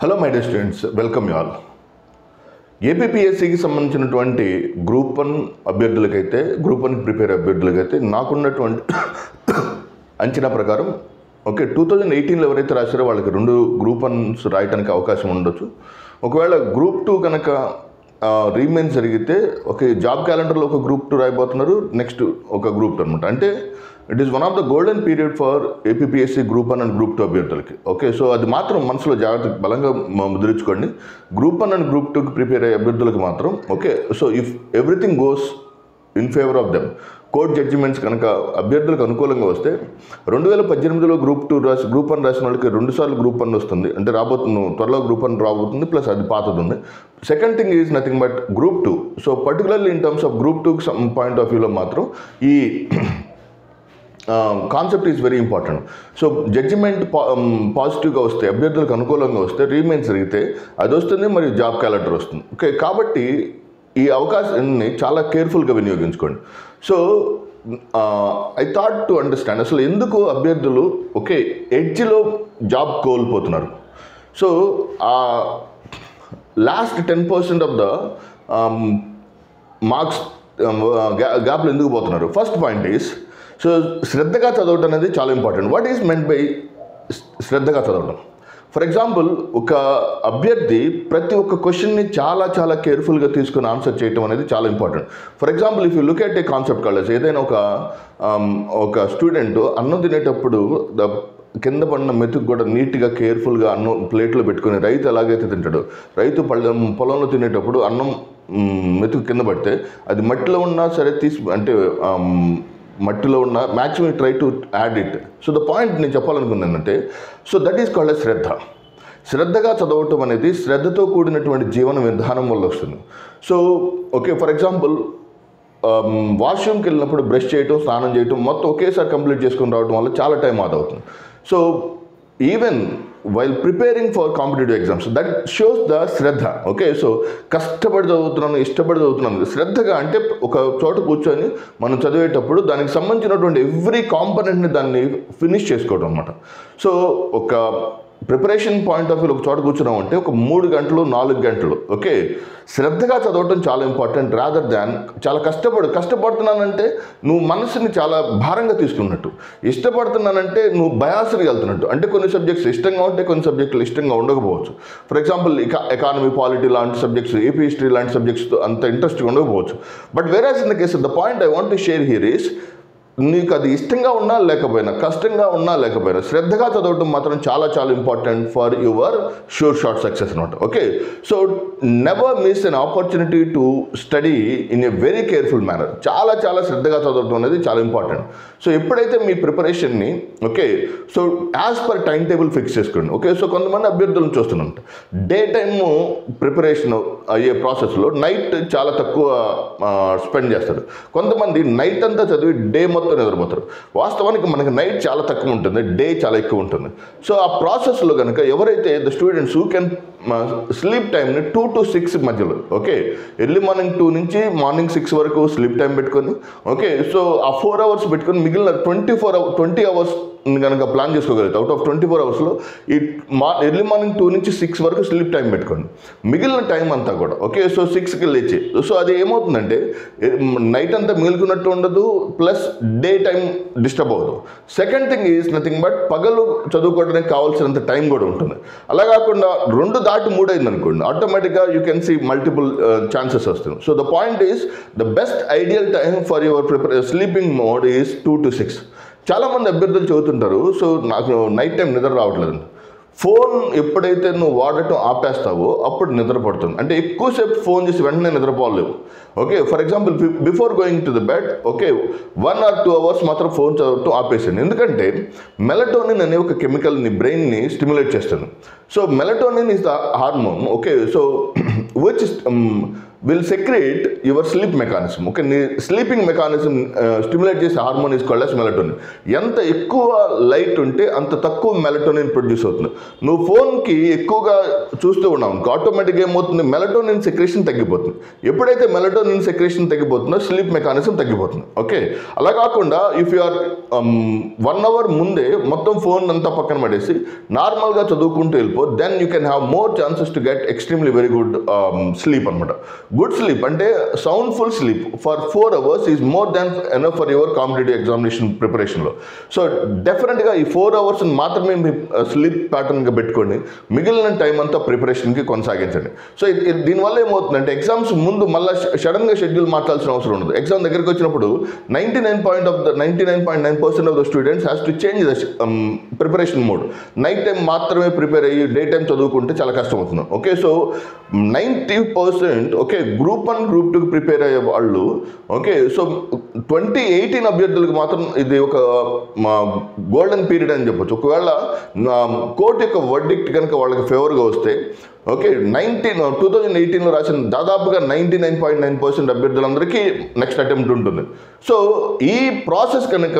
Hello my dear students, welcome you all. ఏపీపీఎస్సీకి సంబంధించినటువంటి group 1 అభ్యర్థులకైతే, గ్రూప్ 1 ప్రిపేర్ అభ్యర్థులకైతే నాకున్నటువంటి అంచనా ప్రకారం 2018లో ఎవరైతే రాశారో వాళ్ళకి 2 గ్రూప్ 1s రాయడానికి అవకాశం ఉండొచ్చు. ఒకవేళ గ్రూప్ 2 కనుక రీమెయిన్ జరిగితే జాబ్ క్యాలెండర్లో ఒక గ్రూప్ 2 రాయబోతున్నారు, నెక్స్ట్ ఒక గ్రూప్ 2 అనమాట. అంటే it is one of the golden period for APPSC group 1 and group 2 అభ్యర్థులకి. సో అది మాత్రం మనసులో జాగ్రత్త బలంగా ముద్రించుకోండి. గ్రూప్ 1 అండ్ గ్రూప్ 2కి ప్రిపేర్ అయ్యే అభ్యర్థులకు మాత్రం so if everything goes in favour of them, court judgements కనుక అభ్యర్థులకు అనుకూలంగా వస్తే 2018లో గ్రూప్ 1 రాసిన వాళ్ళకి 2 సార్లు గ్రూప్ 1 వస్తుంది. అంటే త్వరలో గ్రూప్ 1 రాబోతుంది, ప్లస్ అది పాతది ఉంది. Second thing is nothing but group 2. So particularly in terms of group 2కి పాయింట్ ఆఫ్ వ్యూలో మాత్రం ఈ concept is very important. So judgement పాజిటివ్గా వస్తే, అభ్యర్థులకు అనుకూలంగా వస్తే, రీమెయిన్ జరిగితే అది వస్తుంది, మరియు జాబ్ క్యాలెండర్ వస్తుంది. కాబట్టి ఈ అవకాశాన్ని చాలా కేర్ఫుల్గా వినియోగించుకోండి. So I thought to understand అసలు ఎందుకు అభ్యర్థులు ఎడ్జ్లో జాబ్ కోల్పోతున్నారు. So last 10% of the marks గ్యాప్లు ఎందుకు పోతున్నారు? ఫస్ట్ పాయింట్ ఈజ్, సో శ్రద్ధగా చదవటం అనేది చాలా important. What is meant by శ్రద్ధగా చదవడం? ఫర్ ఎగ్జాంపుల్, ఒక అభ్యర్థి ప్రతి ఒక్క క్వశ్చన్ని చాలా కేర్ఫుల్గా తీసుకుని ఆన్సర్ చేయటం అనేది చాలా important. For example, if you look at a concept college, ఏదైనా ఒక స్టూడెంట్ అన్నం తినేటప్పుడు కింద పడిన మెతుకు కూడా నీట్గా కేర్ఫుల్గా అన్నం ప్లేట్లో పెట్టుకుని, రైతు ఎలాగైతే తింటాడో, రైతు పొలంలో తినేటప్పుడు అన్నం మెతుకు కింద పడితే అది మట్టిలో ఉన్నా సరే మట్టిలో ఉన్న maximum try to add it. So the point నేను చెప్పాలనుకుంది ఏంటంటే, సో దట్ ఈస్ కాల్డ్ శ్రద్ధ. శ్రద్ధగా చదవటం అనేది శ్రద్ధతో కూడినటువంటి జీవన విధానం వల్ల వస్తుంది. సో ఫర్ ఎగ్జాంపుల్, వాష్రూమ్కి వెళ్ళినప్పుడు బ్రష్ చేయటం, స్నానం చేయటం మొత్తం ఒకేసారి కంప్లీట్ చేసుకుని రావడం వల్ల చాలా టైం ఆదా అవుతుంది. So even while preparing for competitive exams, that shows the Shraddha. So కష్టపడి చదువుతున్నాను, ఇష్టపడి చదువుతున్నాను. శ్రద్ధగా అంటే ఒక చోట కూర్చొని మనం చదివేటప్పుడు దానికి సంబంధించినటువంటి ఎవ్రీ కాంపనెంట్ని దాన్ని ఫినిష్ చేసుకోవడం అనమాట. సో ఒక ప్రిపరేషన్ పాయింట్ ఆఫ్ వ్యూ ఒక చోట కూర్చున్నాం అంటే 3 గంటలు 4 గంటలు శ్రద్ధగా చదవటం చాలా ఇంపార్టెంట్. రాదర్ దాన్ చాలా కష్టపడుతున్నానంటే నువ్వు మనసుని చాలా భారంగా తీసుకున్నట్టు, ఇష్టపడుతున్నానంటే నువ్వు బయాస్కి వెళ్తున్నట్టు. అంటే కొన్ని సబ్జెక్ట్స్ ఇష్టంగా ఉంటే, కొన్ని సబ్జెక్టులు ఇష్టంగా ఉండకపోవచ్చు. ఫర్ ఎగ్జాంపుల్, ఎకానమీ, పాలిటీ లాంటి సబ్జెక్ట్స్, ఏపీ హిస్టరీ లాంటి సబ్జెక్ట్స్ అంత ఇంట్రెస్ట్గా ఉండకపోవచ్చు. But వేరాస్ in the case, the point I want to share here is, నీకు అది ఇష్టంగా ఉన్నా లేకపోయినా, కష్టంగా ఉన్నా లేకపోయినా, శ్రద్ధగా చదవటం మాత్రం చాలా important for your short success అనమాట. So never miss an opportunity to study in a very careful manner. చాలా శ్రద్ధగా చదవటం అనేది చాలా ఇంపార్టెంట్. సో ఎప్పుడైతే మీ ప్రిపరేషన్ని so as per time table fix చేసుకోండి. సో కొంతమంది అభ్యర్థులను చూస్తున్నాం, డే టైమ్ ప్రిపరేషన్ అయ్యే ప్రాసెస్లో నైట్ చాలా తక్కువ స్పెండ్ చేస్తారు. కొంతమంది నైట్ అంతా చదివి డే మొత్తం నిద్రపోతారు. వాస్తవానికి మనకి నైట్ చాలా తక్కువ ఉంటుంది, డే చాలా ఎక్కువ ఉంటుంది. సో ఆ ప్రాసెస్లో కనుక ఎవరైతే the students who can sleep టైంని 2 to 6 మధ్యలో ఎర్లీ మార్నింగ్ 2 నుంచి మార్నింగ్ 6 వరకు స్లీప్ టైం పెట్టుకొని సో ఆ 4 hours పెట్టుకొని మిగిలిన 20 hours కనుక ప్లాన్ చేసుకోగలుగుతాం. అవుట్ ఆఫ్ 24 hours ఈ ఎర్లీ మార్నింగ్ 2 నుంచి 6 వరకు స్లీప్ టైం పెట్టుకోండి. మిగిలిన టైం అంతా కూడా సో 6కి లేచి, సో అది ఏమవుతుందంటే నైట్ అంతా మిగులుకున్నట్టు ఉండదు, ప్లస్ డే టైం డిస్టర్బ్ అవ్వదు. Second thing is nothing but పగలు చదువుకోవడానికి కావాల్సినంత టైం కూడా ఉంటుంది. అలా కాకుండా 2 దాటి 3 అయింది అనుకోండి, ఆటోమేటిక్గా you can see multiple chances వస్తుంది. So the point is, the best ideal time for your sleeping mode is 2 to 6. చాలామంది అభ్యర్థులు చదువుతుంటారు, సో నాకు నైట్ టైం నిద్ర రావట్లేదండి. ఫోన్ ఎప్పుడైతే నువ్వు వాడటం ఆపేస్తావో అప్పుడు నిద్ర పడుతుంది. అంటే ఎక్కువసేపు ఫోన్ చేసి వెంటనే నిద్రపోలేవు. For example, before going to the bed 1 or 2 hours మాత్రం ఫోన్ చదవటం ఆపేసాను. ఎందుకంటే మెలటోనిన్ అనే ఒక కెమికల్ని బ్రెయిన్ని స్టిమ్యులేట్ చేస్తుంది. So melatonin is the hormone so which will secrete your sleep mechanism. Okay, నీ స్లీపింగ్ మెకానిజం స్టిమ్యులేట్ చేసే hormone is called as melatonin. ఎంత ఎక్కువ లైట్ ఉంటే అంత తక్కువ మెలటోనిన్ ప్రొడ్యూస్ అవుతుంది. నువ్వు ఫోన్కి ఎక్కువగా చూస్తూ ఉన్నావు, ఆటోమేటిక్గా ఏమవుతుంది, మెలటోనిన్ సెక్రేషన్ తగ్గిపోతుంది. ఎప్పుడైతే మెలటోనిన్ సెక్రేషన్ తగ్గిపోతుందో స్లీప్ మెకానిజం తగ్గిపోతుంది. ఓకే, అలా కాకుండా ఇఫ్ యు ఆర్ 1 hour ముందే మొత్తం ఫోన్ అంతా పక్కన పడేసి నార్మల్గా చదువుకుంటూ వెళ్ళిపో, then you can have more chances to get extremely very good sleep అనమాట. గుడ్ స్లీప్ అంటే soundful sleep for 4 hours is more than enough for your competitive examination ప్రిపరేషన్లో. సో డెఫినెట్గా ఈ 4 hours మాత్రమే మీ స్లీప్ ప్యాటర్న్గా పెట్టుకొని మిగిలిన టైం అంతా ప్రిపరేషన్కి కొనసాగించండి. సో దీనివల్ల ఏమవుతుందంటే ఎగ్జామ్స్ ముందు మళ్ళీ సడన్గా షెడ్యూల్ మార్చాల్సిన అవసరం ఉండదు. ఎగ్జామ్ దగ్గరికి వచ్చినప్పుడు 99.9% of the students has to change the preparation mode. Night time మాత్రమే ప్రిపేర్ అయ్యి డే టైం చదువుకుంటే చాలా కష్టం అవుతుంది. Okay, so 90% okay group 1 group 2కి ప్రిపేర్ అయ్యే వాళ్ళు, ఓకే సో 2018 అభ్యర్థులకు మాత్రం ఇది ఒక గోల్డెన్ పీరియడ్ అని చెప్పొచ్చు. ఒకవేళ కోర్టు యొక్క వర్డిక్ట్ కనుక వాళ్ళకి ఫేవర్గా వస్తే, ఓకే 2018లో రాసిన దాదాపుగా 99.9% అభ్యర్థులందరికీ నెక్స్ట్ అటెంప్ట్ ఉంటుంది. సో ఈ ప్రాసెస్ కనుక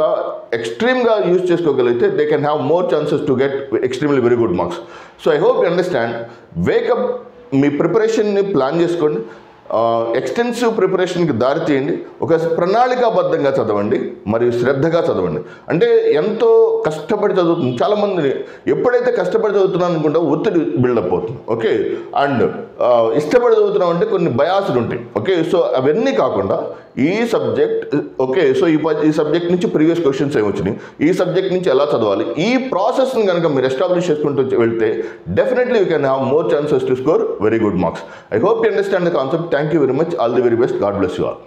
ఎక్స్ట్రీమ్గా యూజ్ చేసుకోగలిగితే they can have more chances to get extremely very good marks. So I hope you understand. Wake up, మీ ప్రిపరేషన్ని ప్లాన్ చేసుకోండి, ఎక్స్టెన్సివ్ ప్రిపరేషన్కి దారి తీయండి, ఒక ప్రణాళికాబద్ధంగా చదవండి మరియు శ్రద్ధగా చదవండి. అంటే ఎంతో కష్టపడి చదువుతుంది చాలామంది. ఎప్పుడైతే కష్టపడి చదువుతున్నాను అనుకుంటా ఒత్తిడి బిల్డప్ అవుతుంది. ఓకే, అండ్ ఇష్టపడి చదువుతున్నాం అంటే కొన్ని బయాసులు ఉంటాయి. ఓకే, సో అవన్నీ కాకుండా ఈ సబ్జెక్ట్, ఓకే సో ఈ సబ్జెక్ట్ నుంచి ప్రీవియస్ క్వశ్చన్స్ ఏమొచ్చినాయి, ఈ సబ్జెక్ట్ నుంచి ఎలా చదవాలి, ఈ ప్రాసెస్ని కనుక మీరు ఎస్టాబ్లిష్ చేసుకుంటూ వెళ్తే definitely you can have more chances to score very good marks. I hope you understand the concept. Thank you very much. All the very best. God bless you all.